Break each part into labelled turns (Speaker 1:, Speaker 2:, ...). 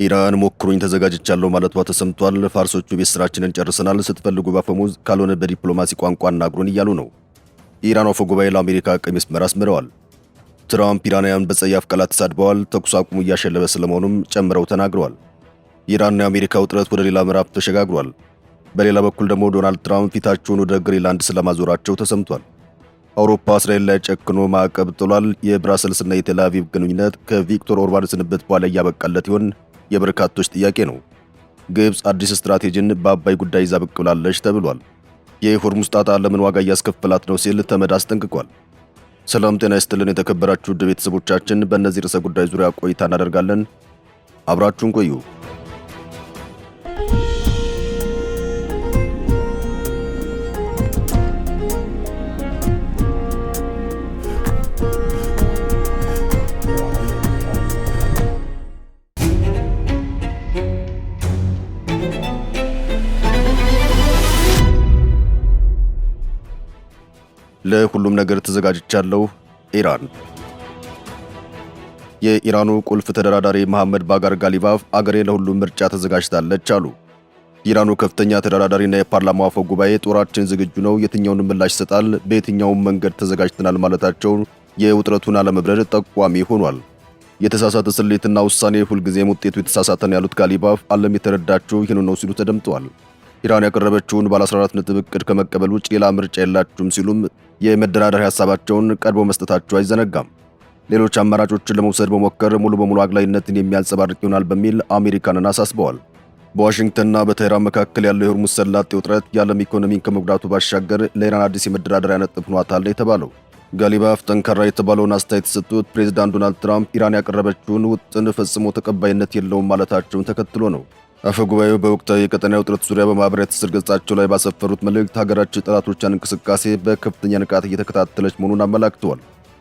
Speaker 1: ኢራን ሞክሩኝ ተዘጋጅቻለሁ ማለቷ ተሰምቷል። ፋርሶቹ ቤት ስራችንን ጨርሰናል፣ ስትፈልጉ ባፈሙዝ ካልሆነ በዲፕሎማሲ ቋንቋ አናግሩን እያሉ ነው። የኢራን አፈ ጉባኤ ለአሜሪካ ቀይ መስመር አስምረዋል። ትራምፕ ኢራናውያን በጸያፍ ቃላት ተሳድበዋል፣ ተኩስ አቁሙ እያሸለበ ስለመሆኑም ጨምረው ተናግረዋል። የኢራንና የአሜሪካ ውጥረት ወደ ሌላ ምዕራፍ ተሸጋግሯል። በሌላ በኩል ደግሞ ዶናልድ ትራምፕ ፊታቸውን ወደ ግሪንላንድ ስለማዞራቸው ተሰምቷል። አውሮፓ እስራኤል ላይ ጨክኖ ማዕቀብ ጥሏል። የብራሰልስና የቴል አቪቭ ግንኙነት ከቪክቶር ኦርባን ስንብት በኋላ እያበቃለት ይሆን? የበርካቶች ጥያቄ ነው። ግብፅ አዲስ ስትራቴጂን በአባይ ጉዳይ ይዛ ብቅ ብላለች ተብሏል። የሆርሙዝ ጣጣ ለምን ዋጋ እያስከፈላት ነው ሲል ተመድ አስጠንቅቋል። ሰላም ጤና ይስጥልን የተከበራችሁ ውድ ቤተሰቦቻችን፣ በእነዚህ ርዕሰ ጉዳይ ዙሪያ ቆይታ እናደርጋለን። አብራችሁን ቆዩ። ለሁሉም ነገር ተዘጋጅቻለሁ። ኢራን የኢራኑ ቁልፍ ተደራዳሪ መሐመድ ባጋር ጋሊባፍ አገሬ ለሁሉም ምርጫ ተዘጋጅታለች አሉ። የኢራኑ ከፍተኛ ተደራዳሪና የፓርላማው አፈ ጉባኤ ጦራችን ዝግጁ ነው፣ የትኛውንም ምላሽ ይሰጣል፣ በየትኛውም መንገድ ተዘጋጅተናል ማለታቸው የውጥረቱን አለመብረድ ጠቋሚ ሆኗል። የተሳሳተ ስሌትና ውሳኔ ሁልጊዜም ውጤቱ የተሳሳተ ነው ያሉት ጋሊባፍ ዓለም የተረዳችው ይህን ነው ሲሉ ተደምጠዋል። ኢራን ያቀረበችውን ባለ 14 ነጥብ ዕቅድ ከመቀበል ውጭ ሌላ ምርጫ የላችሁም ሲሉም የመደራደሪያ ሐሳባቸውን ቀድመው መስጠታቸው አይዘነጋም። ሌሎች አማራጮችን ለመውሰድ መሞከር ሙሉ በሙሉ አግላይነትን የሚያንጸባርቅ ይሆናል በሚል አሜሪካንን አሳስበዋል። በዋሽንግተንና በቴህራን መካከል ያለው የሆርሙዝ ሰላጤ ውጥረት የዓለም ኢኮኖሚን ከመጉዳቱ ባሻገር ለኢራን አዲስ የመደራደሪያ ነጥብ ሆኗታል የተባለው ጋሊባፍ ጠንካራ የተባለውን አስተያየት የሰጡት ፕሬዚዳንት ዶናልድ ትራምፕ ኢራን ያቀረበችውን ውጥን ፈጽሞ ተቀባይነት የለውም ማለታቸውን ተከትሎ ነው። አፈ ጉባኤው በወቅታዊ የቀጠናዊ ውጥረት ዙሪያ በማህበራዊ ትስስር ገጻቸው ላይ ባሰፈሩት መልእክት ሀገራቸው የጠላቶቿን እንቅስቃሴ በከፍተኛ ንቃት እየተከታተለች መሆኑን አመላክተዋል።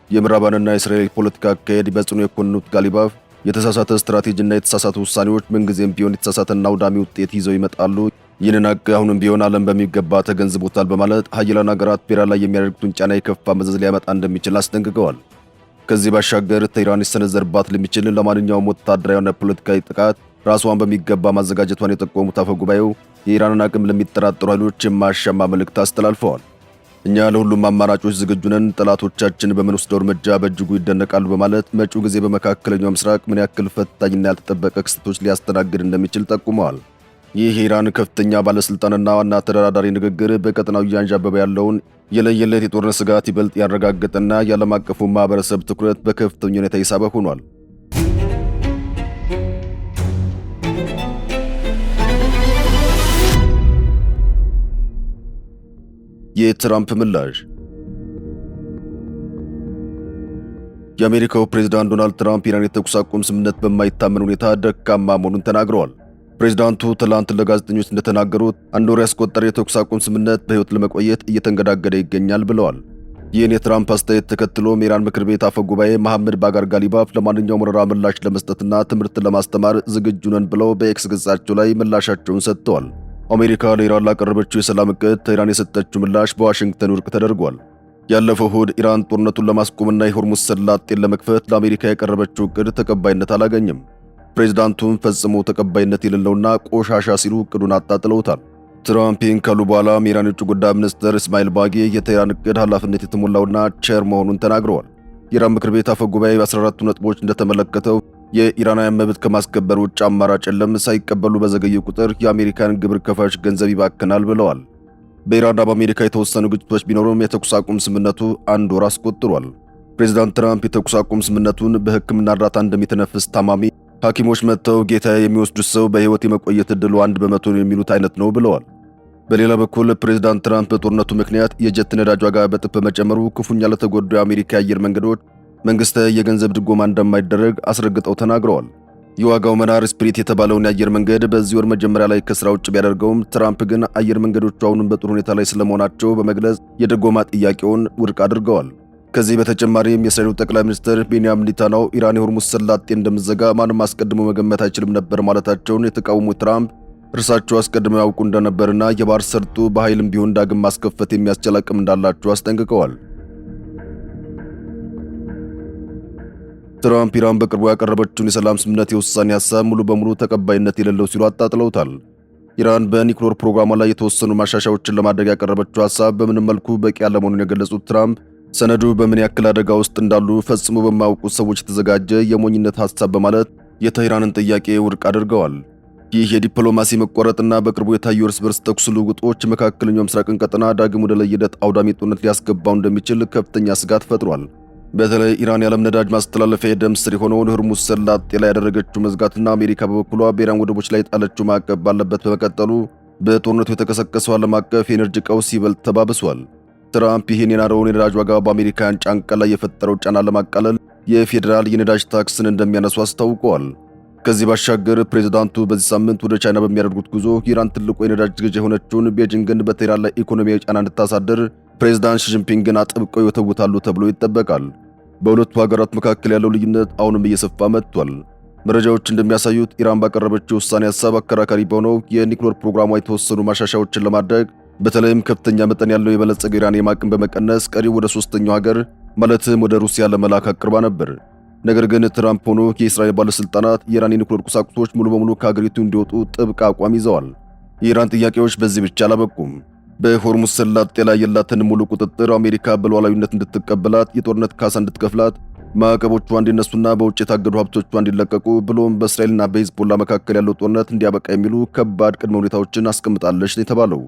Speaker 1: የምዕራባንና የእስራኤል ፖለቲካ አካሄድ በጽኑ የኮንኑት ጋሊባፍ የተሳሳተ ስትራቴጂና የተሳሳተ ውሳኔዎች ምንጊዜም ቢሆን የተሳሳተና አውዳሚ ውጤት ይዘው ይመጣሉ፣ ይህንን ሀቅ አሁንም ቢሆን ዓለም በሚገባ ተገንዝቦታል በማለት ሀያላን ሀገራት በኢራን ላይ የሚያደርጉትን ጫና የከፋ መዘዝ ሊያመጣ እንደሚችል አስጠንቅቀዋል። ከዚህ ባሻገር ቴህራን ሊሰነዘርባት ለሚችል ለማንኛውም ወታደራዊና ፖለቲካዊ ጥቃት ራሷን በሚገባ ማዘጋጀቷን የጠቆሙት አፈ ጉባኤው የኢራንን አቅም ለሚጠራጠሩ ኃይሎች የማያሻማ መልእክት አስተላልፈዋል። እኛ ለሁሉም አማራጮች ዝግጁ ነን፣ ጠላቶቻችን በምንወስደው እርምጃ በእጅጉ ይደነቃሉ በማለት መጪው ጊዜ በመካከለኛው ምስራቅ ምን ያክል ፈታኝና ያልተጠበቀ ክስተቶች ሊያስተናግድ እንደሚችል ጠቁመዋል። ይህ የኢራን ከፍተኛ ባለስልጣንና ዋና ተደራዳሪ ንግግር በቀጠናው እያንዣበበ ያለውን የለየለት የጦርነት ስጋት ይበልጥ ያረጋገጠና የዓለም አቀፉ ማህበረሰብ ትኩረት በከፍተኛ ሁኔታ ይሳበ ሆኗል። የትራምፕ ምላሽ። የአሜሪካው ፕሬዝዳንት ዶናልድ ትራምፕ ኢራን የተኩስ አቁም ስምምነት በማይታመን ሁኔታ ደካማ መሆኑን ተናግረዋል። ፕሬዝዳንቱ ትላንት ለጋዜጠኞች እንደተናገሩት አንድ ወር ያስቆጠረ የተኩስ አቁም ስምምነት በሕይወት ለመቆየት እየተንገዳገደ ይገኛል ብለዋል። ይህን የትራምፕ አስተያየት ተከትሎም የኢራን ምክር ቤት አፈ ጉባኤ መሐመድ ባጋር ጋሊባፍ ለማንኛውም ወረራ ምላሽ ለመስጠትና ትምህርት ለማስተማር ዝግጁ ነን ብለው በኤክስ ገጻቸው ላይ ምላሻቸውን ሰጥተዋል። አሜሪካ ለኢራን ላቀረበችው የሰላም ዕቅድ ቴህራን የሰጠችው ምላሽ በዋሽንግተን ውድቅ ተደርጓል። ያለፈው እሁድ ኢራን ጦርነቱን ለማስቆምና የሆርሙዝ ሰላጤን ለመክፈት ለአሜሪካ ያቀረበችው ዕቅድ ተቀባይነት አላገኘም። ፕሬዝዳንቱም ፈጽሞ ተቀባይነት የሌለውና ቆሻሻ ሲሉ ዕቅዱን አጣጥለውታል። ትራምፕ ይህን ካሉ በኋላም የኢራን የውጭ ጉዳይ ሚኒስትር እስማኤል ባጌ የቴህራን ዕቅድ ኃላፊነት የተሞላውና ቸር መሆኑን ተናግረዋል። የኢራን ምክር ቤት አፈ ጉባኤ በ14ቱ ነጥቦች እንደተመለከተው የኢራናውያን መብት ከማስከበር ውጭ አማራጭ የለም፣ ሳይቀበሉ በዘገየ ቁጥር የአሜሪካን ግብር ከፋዮች ገንዘብ ይባክናል ብለዋል። በኢራንና በአሜሪካ የተወሰኑ ግጭቶች ቢኖሩም የተኩስ አቁም ስምምነቱ አንድ ወር አስቆጥሯል። ፕሬዚዳንት ትራምፕ የተኩስ አቁም ስምምነቱን በሕክምና እርዳታ እንደሚተነፍስ ታማሚ ሐኪሞች መጥተው ጌታ የሚወስዱት ሰው በሕይወት የመቆየት ዕድሉ 1% ነው የሚሉት አይነት ነው ብለዋል። በሌላ በኩል ፕሬዚዳንት ትራምፕ በጦርነቱ ምክንያት የጀት ነዳጅ ዋጋ በእጥፍ በመጨመሩ ክፉኛ ለተጎዱ የአሜሪካ አየር መንገዶች መንግስታዊ የገንዘብ ድጎማ እንደማይደረግ አስረግጠው ተናግረዋል። የዋጋው መናር ስፒሪት የተባለውን የአየር መንገድ በዚህ ወር መጀመሪያ ላይ ከስራ ውጭ ቢያደርገውም ትራምፕ ግን አየር መንገዶቹ አሁንም በጥሩ ሁኔታ ላይ ስለመሆናቸው በመግለጽ የድጎማ ጥያቄውን ውድቅ አድርገዋል። ከዚህ በተጨማሪም የእስራኤሉ ጠቅላይ ሚኒስትር ቤንያሚን ኔታንያሁ ኢራን የሆርሙዝ ሰላጤ እንደምትዘጋ ማንም አስቀድሞ መገመት አይችልም ነበር ማለታቸውን የተቃወሙት ትራምፕ እርሳቸው አስቀድመው ያውቁ እንደነበርና የባህር ሰርጡ በኃይልም ቢሆን ዳግም ማስከፈት የሚያስችል አቅም እንዳላቸው አስጠንቅቀዋል። ትራምፕ ኢራን በቅርቡ ያቀረበችውን የሰላም ስምምነት የውሳኔ ሐሳብ ሙሉ በሙሉ ተቀባይነት የሌለው ሲሉ አጣጥለውታል። ኢራን በኒውክሌር ፕሮግራሟ ላይ የተወሰኑ ማሻሻያዎችን ለማድረግ ያቀረበችው ሐሳብ በምንም መልኩ በቂ ያለመሆኑን የገለጹት ትራምፕ ሰነዱ በምን ያክል አደጋ ውስጥ እንዳሉ ፈጽሞ በማያውቁት ሰዎች የተዘጋጀ የሞኝነት ሐሳብ በማለት የቴህራንን ጥያቄ ውድቅ አድርገዋል። ይህ የዲፕሎማሲ መቋረጥና በቅርቡ የታዩ እርስ በርስ ተኩስ ልውውጦች መካከለኛው ምስራቅን ቀጠና ዳግም ወደ ለየለት አውዳሚ ጦርነት ሊያስገባው እንደሚችል ከፍተኛ ስጋት ፈጥሯል። በተለይ ኢራን የዓለም ነዳጅ ማስተላለፊያ የደም ስር የሆነውን ሆርሙዝ ሰላጤ ላይ ያደረገችው መዝጋትና አሜሪካ በበኩሏ በኢራን ወደቦች ላይ ጣለችው ማዕቀብ ባለበት በመቀጠሉ በጦርነቱ የተቀሰቀሰው ዓለም አቀፍ የኤነርጂ ቀውስ ይበልጥ ተባብሷል። ትራምፕ ይህን የናረውን የነዳጅ ዋጋ በአሜሪካውያን ጫንቃ ላይ የፈጠረው ጫና ለማቃለል የፌዴራል የነዳጅ ታክስን እንደሚያነሱ አስታውቀዋል። ከዚህ ባሻገር ፕሬዝዳንቱ በዚህ ሳምንት ወደ ቻይና በሚያደርጉት ጉዞ ኢራን ትልቁ የነዳጅ ገዢ የሆነችውን ቤጂንግን በቴህራን ላይ ኢኮኖሚያዊ ጫና እንድታሳድር ፕሬዝዳንት ሺጂንፒንግን አጥብቀው ይወተውታሉ ተብሎ ይጠበቃል። በሁለቱ ሀገራት መካከል ያለው ልዩነት አሁንም እየሰፋ መጥቷል። መረጃዎች እንደሚያሳዩት ኢራን ባቀረበችው ውሳኔ ሐሳብ አከራካሪ በሆነው የኒውክሌር ፕሮግራሟ የተወሰኑ ማሻሻያዎችን ለማድረግ በተለይም ከፍተኛ መጠን ያለው የበለጸገ ዩራኒየም አቅም በመቀነስ ቀሪው ወደ ሶስተኛው ሀገር ማለትም ወደ ሩሲያ ለመላክ አቅርባ ነበር። ነገር ግን ትራምፕ ሆኖ የእስራኤል ባለስልጣናት የኢራን የኒውክሌር ቁሳቁሶች ሙሉ በሙሉ ከሀገሪቱ እንዲወጡ ጥብቅ አቋም ይዘዋል። የኢራን ጥያቄዎች በዚህ ብቻ አላበቁም። በሆርሙዝ ሰላጤ ላይ ያላትን ሙሉ ቁጥጥር አሜሪካ በሉዓላዊነት እንድትቀበላት፣ የጦርነት ካሳ እንድትከፍላት፣ ማዕቀቦቿ እንዲነሱና በውጭ የታገዱ ሀብቶቿ እንዲለቀቁ ብሎም በእስራኤልና በሂዝቦላ መካከል ያለው ጦርነት እንዲያበቃ የሚሉ ከባድ ቅድመ ሁኔታዎችን አስቀምጣለች ነው የተባለው።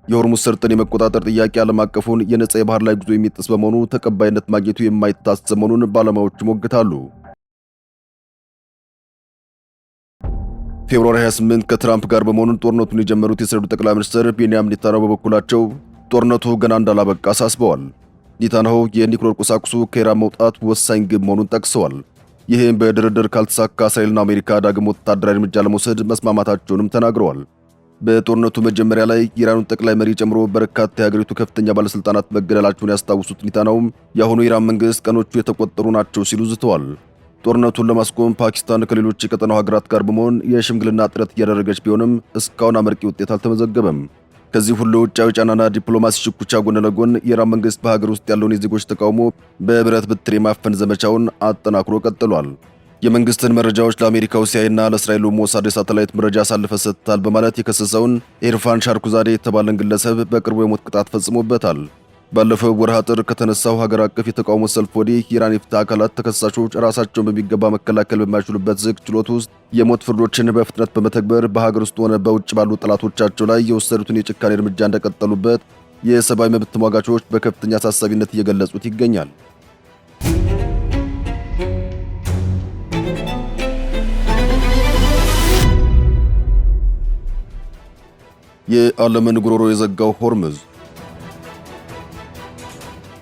Speaker 1: የሆርሙዝ ሰርጥን የመቆጣጠር ጥያቄ ዓለም አቀፉን የነጻ የባህር ላይ ጉዞ የሚጥስ በመሆኑ ተቀባይነት ማግኘቱ የማይታሰብ መሆኑን ባለሙያዎች ይሞግታሉ። ፌብሩዋሪ 28 ከትራምፕ ጋር በመሆኑ ጦርነቱን የጀመሩት የእስራኤሉ ጠቅላይ ሚኒስትር ቤንያሚን ኔታንያሁ በበኩላቸው ጦርነቱ ገና እንዳላበቃ አሳስበዋል። ኔታንያሁ የኒውክሌር ቁሳቁሱ ከኢራን መውጣት ወሳኝ ግብ መሆኑን ጠቅሰዋል። ይህም በድርድር ካልተሳካ እስራኤልና አሜሪካ ዳግም ወታደራዊ እርምጃ ለመውሰድ መስማማታቸውንም ተናግረዋል። በጦርነቱ መጀመሪያ ላይ የኢራኑን ጠቅላይ መሪ ጨምሮ በርካታ የሀገሪቱ ከፍተኛ ባለስልጣናት መገደላቸውን ያስታውሱት ኔታንያሁም የአሁኑ የኢራን መንግስት ቀኖቹ የተቆጠሩ ናቸው ሲሉ ዝተዋል። ጦርነቱን ለማስቆም ፓኪስታን ከሌሎች የቀጠናው ሀገራት ጋር በመሆን የሽምግልና ጥረት እያደረገች ቢሆንም እስካሁን አመርቂ ውጤት አልተመዘገበም። ከዚህ ሁሉ ውጫዊ ጫናና ዲፕሎማሲ ሽኩቻ ጎን ለጎን የኢራን መንግስት በሀገር ውስጥ ያለውን የዜጎች ተቃውሞ በብረት በትር የማፈን ዘመቻውን አጠናክሮ ቀጥሏል። የመንግስትን መረጃዎች ለአሜሪካው ሲአይኤና ለእስራኤሉ ሞሳድ የሳተላይት መረጃ አሳልፈ ሰጥቷል በማለት የከሰሰውን ኢርፋን ሻርኩዛዴ የተባለን ግለሰብ በቅርቡ የሞት ቅጣት ፈጽሞበታል። ባለፈው ወርሃ ጥር ከተነሳው ሀገር አቀፍ የተቃውሞ ሰልፍ ወዲህ የኢራን የፍትህ አካላት ተከሳሾች ራሳቸውን በሚገባ መከላከል በማይችሉበት ዝግ ችሎት ውስጥ የሞት ፍርዶችን በፍጥነት በመተግበር በሀገር ውስጥ ሆነ በውጭ ባሉ ጠላቶቻቸው ላይ የወሰዱትን የጭካኔ እርምጃ እንደቀጠሉበት የሰብአዊ መብት ተሟጋቾች በከፍተኛ አሳሳቢነት እየገለጹት ይገኛል። የዓለምን ጉሮሮ የዘጋው ሆርሙዝ።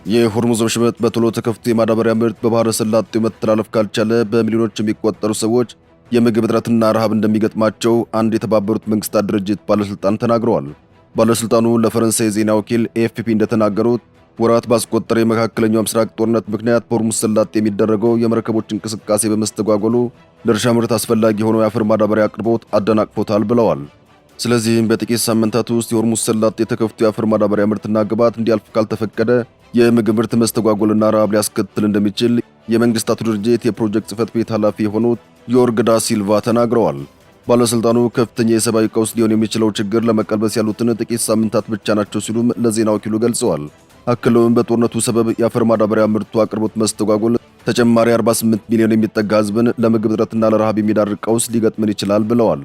Speaker 1: የሆርሙዝ ወሽመጥ በቶሎ ተከፍቶ የማዳበሪያ ምርት በባህረ ሰላጤው መተላለፍ ካልቻለ በሚሊዮኖች የሚቆጠሩ ሰዎች የምግብ እጥረትና ረሃብ እንደሚገጥማቸው አንድ የተባበሩት መንግስታት ድርጅት ባለስልጣን ተናግረዋል። ባለስልጣኑ ለፈረንሳይ ዜና ወኪል ኤኤፍፒ እንደተናገሩት ወራት ባስቆጠረ የመካከለኛው ምስራቅ ጦርነት ምክንያት በሆርሙዝ ሰላጤ የሚደረገው የመርከቦች እንቅስቃሴ በመስተጓጎሉ ለእርሻ ምርት አስፈላጊ የሆነው የአፈር ማዳበሪያ አቅርቦት አደናቅፎታል ብለዋል። ስለዚህም በጥቂት ሳምንታት ውስጥ የሆርሙዝ ሰላጤ ተከፍቶ የአፈር ማዳበሪያ ምርትና ግብዓት እንዲያልፍ ካልተፈቀደ የምግብ ምርት መስተጓጎልና ረሃብ ሊያስከትል እንደሚችል የመንግስታቱ ድርጅት የፕሮጀክት ጽህፈት ቤት ኃላፊ የሆኑት ዮርግ ዳ ሲልቫ ተናግረዋል። ባለስልጣኑ ከፍተኛ የሰብአዊ ቀውስ ሊሆን የሚችለው ችግር ለመቀልበስ ያሉትን ጥቂት ሳምንታት ብቻ ናቸው ሲሉም ለዜና ወኪሉ ገልጸዋል። አክለውም በጦርነቱ ሰበብ የአፈር ማዳበሪያ ምርቱ አቅርቦት መስተጓጎል ተጨማሪ 48 ሚሊዮን የሚጠጋ ህዝብን ለምግብ እጥረትና ለረሃብ የሚዳርግ ቀውስ ሊገጥምን ይችላል ብለዋል።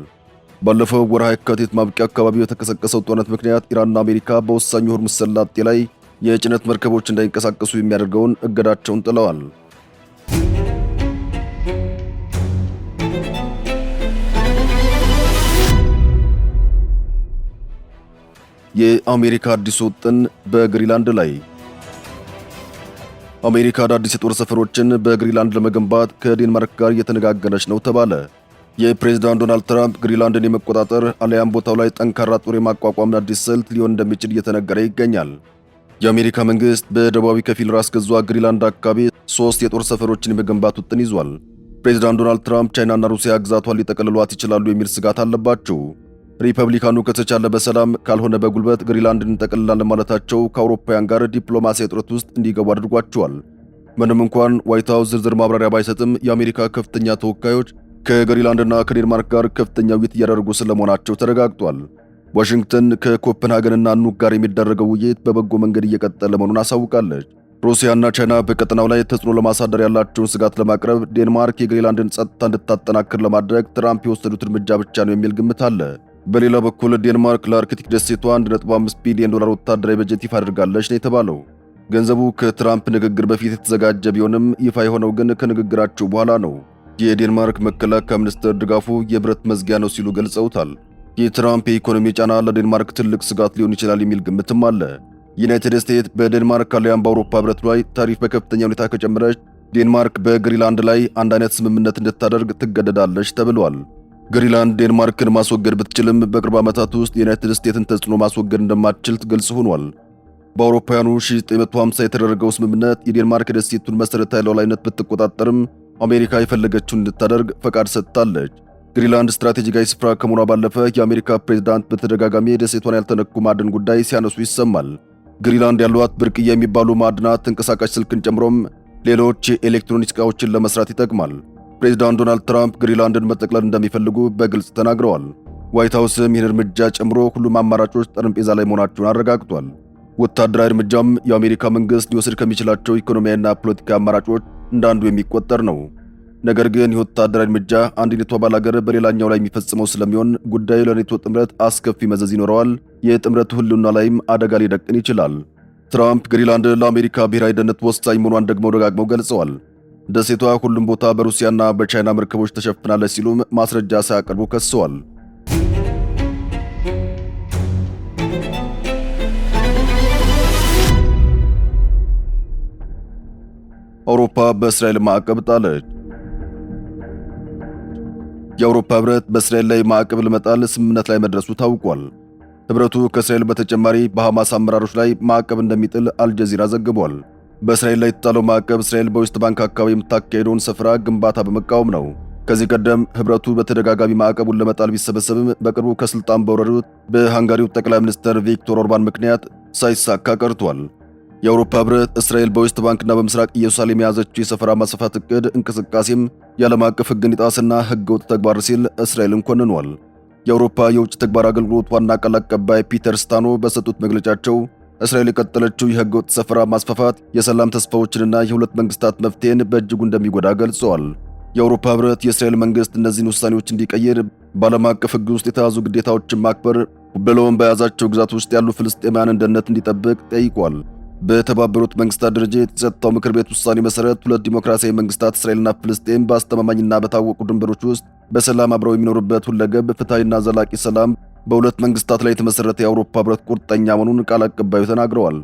Speaker 1: ባለፈው ወርሃ የካቲት ማብቂያ አካባቢ የተቀሰቀሰው ጦርነት ምክንያት ኢራንና አሜሪካ በወሳኙ ሆርሙዝ ሰላጤ ላይ የጭነት መርከቦች እንዳይንቀሳቀሱ የሚያደርገውን እገዳቸውን ጥለዋል። የአሜሪካ አዲስ ውጥን በግሪንላንድ ላይ። አሜሪካ አዳዲስ የጦር ሰፈሮችን በግሪንላንድ ለመገንባት ከዴንማርክ ጋር እየተነጋገረች ነው ተባለ። የፕሬዝዳንት ዶናልድ ትራምፕ ግሪንላንድን የመቆጣጠር አሊያም ቦታው ላይ ጠንካራ ጦር የማቋቋም አዲስ ስልት ሊሆን እንደሚችል እየተነገረ ይገኛል። የአሜሪካ መንግስት በደቡባዊ ከፊል ራስ ገዟ ግሪንላንድ አካባቢ 3 የጦር ሰፈሮችን የመገንባት ውጥን ይዟል። ፕሬዝዳንት ዶናልድ ትራምፕ ቻይናና ሩሲያ ግዛቷን ሊጠቀልሏት ይችላሉ የሚል ስጋት አለባቸው። ሪፐብሊካኑ ከተቻለ በሰላም ካልሆነ በጉልበት ግሪንላንድን እንጠቀልላለን ማለታቸው ከአውሮፓውያን ጋር ዲፕሎማሲያዊ ጥረት ውስጥ እንዲገቡ አድርጓቸዋል። ምንም እንኳን ዋይት ሃውስ ዝርዝር ማብራሪያ ባይሰጥም የአሜሪካ ከፍተኛ ተወካዮች ከግሪንላንድና ከዴንማርክ ጋር ከፍተኛ ውይይት እያደረጉ ስለመሆናቸው ተረጋግጧል። ዋሽንግተን ከኮፐንሃገንና ኑክ ጋር የሚደረገው ውይይት በበጎ መንገድ እየቀጠለ መሆኑን አሳውቃለች። ሩሲያና ቻይና በቀጠናው ላይ ተጽዕኖ ለማሳደር ያላቸውን ስጋት ለማቅረብ ዴንማርክ የግሪንላንድን ጸጥታ እንድታጠናክር ለማድረግ ትራምፕ የወሰዱት እርምጃ ብቻ ነው የሚል ግምት አለ። በሌላ በኩል ዴንማርክ ለአርክቲክ ደሴቷ $1.5 ቢሊዮን ወታደራዊ በጀት ይፋ አድርጋለች ነው የተባለው። ገንዘቡ ከትራምፕ ንግግር በፊት የተዘጋጀ ቢሆንም ይፋ የሆነው ግን ከንግግራቸው በኋላ ነው። የዴንማርክ መከላከያ ሚኒስትር ድጋፉ የብረት መዝጊያ ነው ሲሉ ገልጸውታል። የትራምፕ የኢኮኖሚ ጫና ለዴንማርክ ትልቅ ስጋት ሊሆን ይችላል የሚል ግምትም አለ። ዩናይትድ ስቴትስ በዴንማርክ አሊያም በአውሮፓ ህብረት ላይ ታሪፍ በከፍተኛ ሁኔታ ከጨመረች ዴንማርክ በግሪንላንድ ላይ አንድ አይነት ስምምነት እንድታደርግ ትገደዳለች ተብሏል። ግሪንላንድ ዴንማርክን ማስወገድ ብትችልም በቅርብ ዓመታት ውስጥ የዩናይትድ ስቴትስን ተጽዕኖ ማስወገድ እንደማትችል ግልጽ ሆኗል። በአውሮፓውያኑ 1950 የተደረገው ስምምነት የዴንማርክ ደሴቱን መሠረታዊ ሉዓላዊነት ብትቆጣጠርም አሜሪካ የፈለገችውን እንድታደርግ ፈቃድ ሰጥታለች። ግሪንላንድ ስትራቴጂካዊ ስፍራ ከመሆኗ ባለፈ የአሜሪካ ፕሬዝዳንት በተደጋጋሚ ደሴቷን ያልተነኩ ማዕድን ጉዳይ ሲያነሱ ይሰማል። ግሪንላንድ ያሏት ብርቅዬ የሚባሉ ማዕድናት ተንቀሳቃሽ ስልክን ጨምሮም ሌሎች የኤሌክትሮኒክስ ዕቃዎችን ለመስራት ይጠቅማል። ፕሬዝዳንት ዶናልድ ትራምፕ ግሪንላንድን መጠቅለል እንደሚፈልጉ በግልጽ ተናግረዋል። ዋይት ሃውስም ይህን እርምጃ ጨምሮ ሁሉም አማራጮች ጠረጴዛ ላይ መሆናቸውን አረጋግጧል። ወታደራዊ እርምጃም የአሜሪካ መንግስት ሊወስድ ከሚችላቸው ኢኮኖሚያዊና ፖለቲካዊ አማራጮች እንዳንዱ የሚቆጠር ነው። ነገር ግን የወታደራዊ እርምጃ አንድ ኔቶ አባል ሀገር በሌላኛው ላይ የሚፈጽመው ስለሚሆን ጉዳዩ ለኔቶ ጥምረት አስከፊ መዘዝ ይኖረዋል። የጥምረቱ ህልውና ላይም አደጋ ሊደቅን ይችላል። ትራምፕ ግሪንላንድ ለአሜሪካ ብሔራዊ ደህንነት ወሳኝ መሆኗን ደጋግመው ገልጸዋል። ደሴቷ ሁሉም ቦታ በሩሲያና በቻይና መርከቦች ተሸፍናለች ሲሉም ማስረጃ ሳያቀርቡ ከሰዋል። አውሮፓ በእስራኤል ማዕቀብ ጣለች። የአውሮፓ ህብረት በእስራኤል ላይ ማዕቀብ ለመጣል ስምምነት ላይ መድረሱ ታውቋል። ህብረቱ ከእስራኤል በተጨማሪ በሐማስ አመራሮች ላይ ማዕቀብ እንደሚጥል አልጀዚራ ዘግቧል። በእስራኤል ላይ የተጣለው ማዕቀብ እስራኤል በዌስት ባንክ አካባቢ የምታካሄደውን ስፍራ ግንባታ በመቃወም ነው። ከዚህ ቀደም ህብረቱ በተደጋጋሚ ማዕቀቡን ለመጣል ቢሰበሰብም በቅርቡ ከስልጣን በወረዱት በሃንጋሪው ጠቅላይ ሚኒስትር ቪክቶር ኦርባን ምክንያት ሳይሳካ ቀርቷል። የአውሮፓ ህብረት እስራኤል በዌስት ባንክና በምስራቅ ኢየሩሳሌም የያዘችው የሰፈራ ማስፋት እቅድ እንቅስቃሴም የዓለም አቀፍ ህግን የጣሰና ህገወጥ ተግባር ሲል እስራኤልን ኮንኗል። የአውሮፓ የውጭ ተግባር አገልግሎት ዋና ቃል አቀባይ ፒተር ስታኖ በሰጡት መግለጫቸው እስራኤል የቀጠለችው የህገወጥ ሰፈራ ማስፋፋት የሰላም ተስፋዎችንና የሁለት መንግስታት መፍትሄን በእጅጉ እንደሚጎዳ ገልጸዋል። የአውሮፓ ህብረት የእስራኤል መንግስት እነዚህን ውሳኔዎች እንዲቀይር በዓለም አቀፍ ህግ ውስጥ የተያዙ ግዴታዎችን ማክበር ብለውም በያዛቸው ግዛት ውስጥ ያሉ ፍልስጤማውያን ደህንነት እንዲጠብቅ ጠይቋል። በተባበሩት መንግስታት ድርጅት የጸጥታው ምክር ቤት ውሳኔ መሰረት ሁለት ዲሞክራሲያዊ መንግስታት እስራኤልና ፍልስጤም በአስተማማኝና በታወቁ ድንበሮች ውስጥ በሰላም አብረው የሚኖሩበት ሁለገብ ፍትሐዊና ዘላቂ ሰላም በሁለት መንግስታት ላይ የተመሰረተ የአውሮፓ ህብረት ቁርጠኛ መሆኑን ቃል አቀባዩ ተናግረዋል።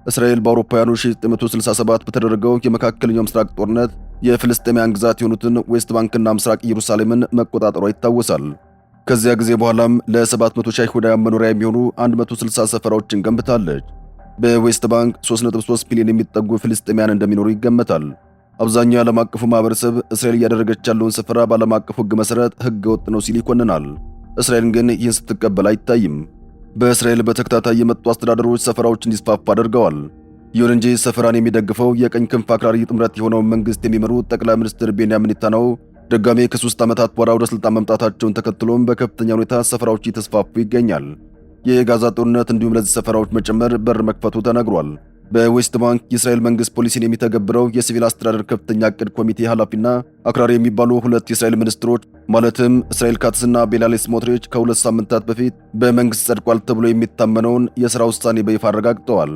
Speaker 1: እስራኤል በአውሮፓውያኑ 1967 በተደረገው የመካከለኛው ምስራቅ ጦርነት የፍልስጤማውያን ግዛት የሆኑትን ዌስት ባንክና ምስራቅ ኢየሩሳሌምን መቆጣጠሯ ይታወሳል። ከዚያ ጊዜ በኋላም ለ700 ሺህ አይሁዳውያን መኖሪያ የሚሆኑ 160 ሰፈራዎችን ገንብታለች። በዌስት ባንክ 3.3 ሚሊዮን የሚጠጉ ፍልስጤማውያን እንደሚኖሩ ይገመታል። አብዛኛው የዓለም አቀፉ ማህበረሰብ እስራኤል እያደረገች ያለውን ስፍራ በዓለም አቀፉ ህግ መሰረት ህገ ወጥ ነው ሲል ይኮንናል። እስራኤልን ግን ይህን ስትቀበል አይታይም። በእስራኤል በተከታታይ የመጡ አስተዳደሮች ሰፈራዎች እንዲስፋፉ አድርገዋል። ይሁን እንጂ ሰፈራን የሚደግፈው የቀኝ ክንፍ አክራሪ ጥምረት የሆነውን መንግስት የሚመሩት ጠቅላይ ሚኒስትር ቤንያሚን ኔታንያሁ ድጋሜ ከ3 ዓመታት በኋላ ወደ ስልጣን መምጣታቸውን ተከትሎም በከፍተኛ ሁኔታ ሰፈራዎች እየተስፋፉ ይገኛል። የጋዛ ጦርነት እንዲሁም ለዚህ ሰፈራዎች መጨመር በር መክፈቱ ተነግሯል። በዌስት ባንክ የእስራኤል መንግስት ፖሊሲን የሚተገብረው የሲቪል አስተዳደር ከፍተኛ ዕቅድ ኮሚቴ ኃላፊና አክራሪ የሚባሉ ሁለት የእስራኤል ሚኒስትሮች ማለትም እስራኤል ካትስና ቤላሌ ስሞትሪች ከ2 ሳምንታት በፊት በመንግስት ጸድቋል ተብሎ የሚታመነውን የሥራ ውሳኔ በይፋ አረጋግጠዋል።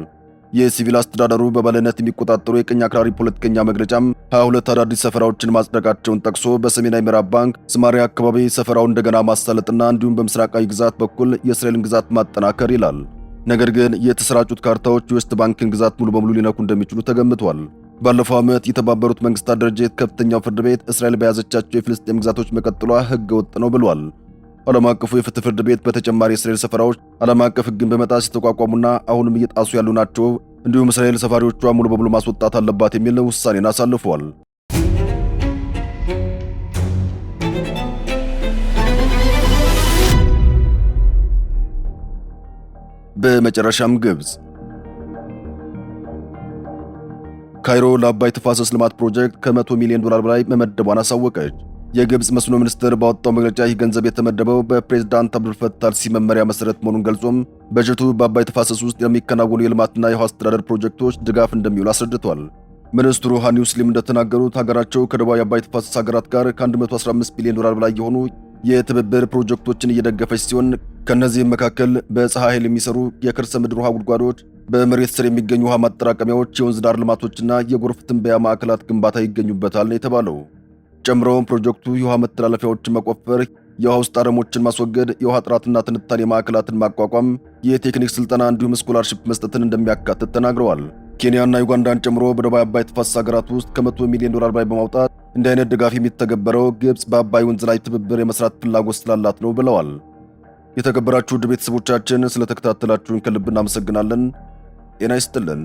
Speaker 1: የሲቪል አስተዳደሩ በበላይነት የሚቆጣጠሩ የቀኝ አክራሪ ፖለቲከኛ መግለጫም 22 አዳዲስ ሰፈራዎችን ማጽደቃቸውን ጠቅሶ በሰሜናዊ ምዕራብ ባንክ ስማሪያ አካባቢ ሰፈራውን እንደገና ማሳለጥና እንዲሁም በምስራቃዊ ግዛት በኩል የእስራኤልን ግዛት ማጠናከር ይላል። ነገር ግን የተሰራጩት ካርታዎች የዌስት ባንክን ግዛት ሙሉ በሙሉ ሊነኩ እንደሚችሉ ተገምቷል። ባለፈው ዓመት የተባበሩት መንግስታት ድርጅት ከፍተኛው ፍርድ ቤት እስራኤል በያዘቻቸው የፍልስጤም ግዛቶች መቀጠሏ ህገ ወጥ ነው ብሏል። ዓለም አቀፉ የፍትህ ፍርድ ቤት በተጨማሪ የእስራኤል ሰፈራዎች ዓለም አቀፍ ህግን በመጣስ የተቋቋሙና አሁንም እየጣሱ ያሉ ናቸው፣ እንዲሁም እስራኤል ሰፋሪዎቿ ሙሉ በሙሉ ማስወጣት አለባት የሚል ውሳኔን አሳልፈዋል። በመጨረሻም ግብጽ ካይሮ ለአባይ ተፋሰስ ልማት ፕሮጀክት ከ100 ሚሊዮን ዶላር በላይ መመደቧን አሳወቀች። የግብጽ መስኖ ሚኒስትር ባወጣው መግለጫ ይህ ገንዘብ የተመደበው በፕሬዝዳንት አብዱልፈታህ አልሲሲ መመሪያ መሰረት መሆኑን ገልጾም በጀቱ በአባይ ተፋሰስ ውስጥ የሚከናወኑ የልማትና የውሃ አስተዳደር ፕሮጀክቶች ድጋፍ እንደሚውል አስረድቷል። ሚኒስትሩ ሃኒ ሙስሊም እንደተናገሩት ሀገራቸው ከደቡብ የአባይ ተፋሰስ ሀገራት ጋር ከ115 ቢሊዮን ዶላር በላይ የሆኑ የትብብር ፕሮጀክቶችን እየደገፈች ሲሆን ከነዚህም መካከል በፀሐይ ኃይል የሚሰሩ የከርሰ ምድር ውሃ ጉድጓዶች፣ በመሬት ስር የሚገኙ ውሃ ማጠራቀሚያዎች፣ የወንዝ ዳር ልማቶችና የጎርፍ ትንበያ ማዕከላት ግንባታ ይገኙበታል ነው የተባለው። ጨምሮም ፕሮጀክቱ የውሃ መተላለፊያዎችን መቆፈር፣ የውሃ ውስጥ አረሞችን ማስወገድ፣ የውሃ ጥራትና ትንታኔ ማዕከላትን ማቋቋም፣ የቴክኒክ ስልጠና እንዲሁም ስኮላርሺፕ መስጠትን እንደሚያካትት ተናግረዋል። ኬንያና ዩጋንዳን ጨምሮ በደቡብ አባይ ተፋሰስ ሀገራት ውስጥ ከ100 ሚሊዮን ዶላር በላይ በማውጣት እንዲህ አይነት ድጋፍ የሚተገበረው ግብጽ በአባይ ወንዝ ላይ ትብብር የመስራት ፍላጎት ስላላት ነው ብለዋል። የተከበራችሁ ውድ ቤተሰቦቻችን ስለተከታተላችሁን ከልብ እናመሰግናለን። ጤና ይስጥልን።